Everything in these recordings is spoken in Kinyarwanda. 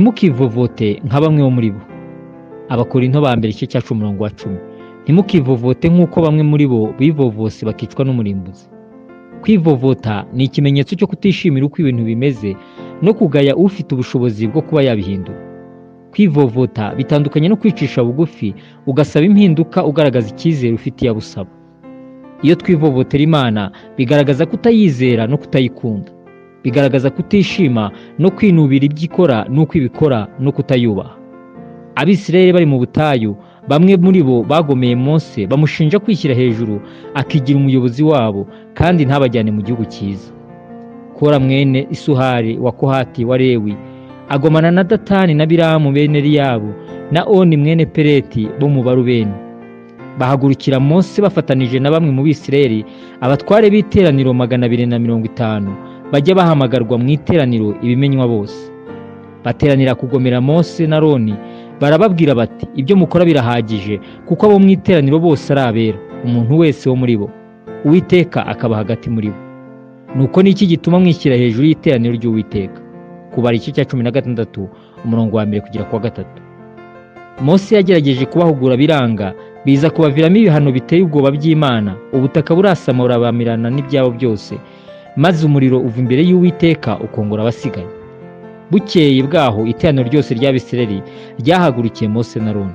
Ntimukivovote nka bamwe bo muri bo. Abakorinto ba mbere igice cya 10:10. Ntimukivovote nk'uko bamwe muri bo bivovose bakicwa n'umurimbuzi. Kwivovota ni ikimenyetso cyo kutishimira uko ibintu bimeze no kugaya ufite ubushobozi bwo kuba yabihindura. Kwivovota bitandukanye no kwicisha bugufi, ugasaba impinduka, ugaragaza icyizere, ufitiye, usaba. Iyo twivovotera Imana bigaragaza kutayizera no kutayikunda, bigaragaza kutishima no kwinubira ibyikora n'uko ibikora no kutayubaha. Abisirayeli bari mu butayu, bamwe muri bo bagomeye Mose, bamushinja kwishyira hejuru akigira umuyobozi wabo kandi ntabajyane mu gihugu cyiza. Kora mwene Isuhari wa Kohati wa Lewi agomana na Datani na Biramu bene Eliyabu na Oni mwene Pereti bo mu Barubeni. Bahagurukira Mose bafatanije na bamwe mu Bisirayeli, abatware b'iteraniro 250 bajya bahamagarwa mu iteraniro ibimenywa bose. Bateranira kugomera Mose na Aroni, barababwira bati ibyo mukora birahagije kuko abo mu iteraniro bose ari abera, umuntu wese wo muri bo Uwiteka akaba hagati muri bo. Nuko niki gituma mwishyira hejuru y'iteraniro ry'Uwiteka? Kubara igice cya 16 umurongo wa 1 kugera kwa 3. Mose yagerageje kubahugura biranga, biza kubaviramo ibihano biteye ubwoba by'Imana. Ubutaka burasama burabamirana n'ibyabo byose, maze umuriro uva imbere y'Uwiteka ukongora abasigaye. Bukeye bwaho iteraniro ryose ry'Abisirayeli ryahagurukiye Mose na Aroni.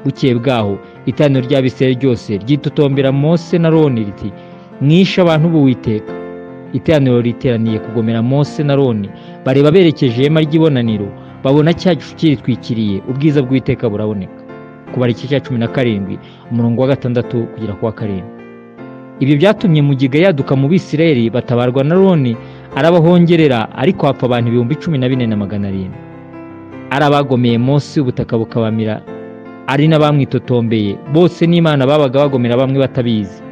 Bukeye bwaho iteraniro ry'Abisirayeli ryose ryitotombera Mose na Aroni riti mwishe abantu b'Uwiteka. Iteraniro riteraniye kugomera Mose na Aroni, bareba berekeje ihema ry'ibonaniro, babona cya gicu kiritwikiriye, ubwiza bw'Uwiteka buraboneka. Kubara igice cya 17 umurongo wa 6 kugera kwa 7. Ibyo byatumye mugiga yaduka mu Bisirayeli, batabarwa na Aroni arabahongerera, ariko hapfa abantu 14,700. Arabagomeye Mose, ubutaka bukabamira, ari n'abamwitotombeye bose n'Imana babaga bagomera bamwe batabizi.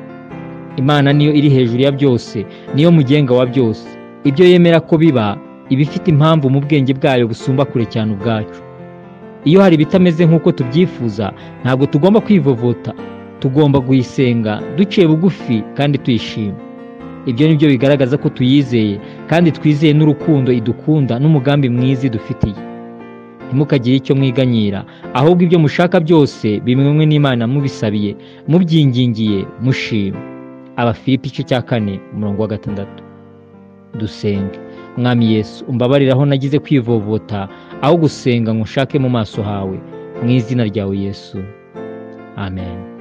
Imana niyo iri hejuru ya byose, niyo mugenga wa byose. Ibyo yemera ko biba ibifite impamvu mu bwenge bwayo busumba kure cyane ubwacu. Iyo hari bitameze nk'uko tubyifuza, ntabwo tugomba kwivovota, tugomba guyisenga duciye bugufi kandi tuyishima. Ibyo nibyo bigaragaza ko tuyizeye kandi twizeye n'urukundo idukunda n'umugambi mwiza dufitiye. Ntimukagire icyo mwiganyira, ahubwo ibyo mushaka byose bimwe n'Imana mubisabiye, mubyingingiye, mushima. Abafilipi igice cya 4 umurongo wa 6. Dusenge. Mwami Yesu, umbabarira aho nagize kwivovota aho gusenga ngo nshake mu maso hawe, mu izina ryawe Yesu, amen.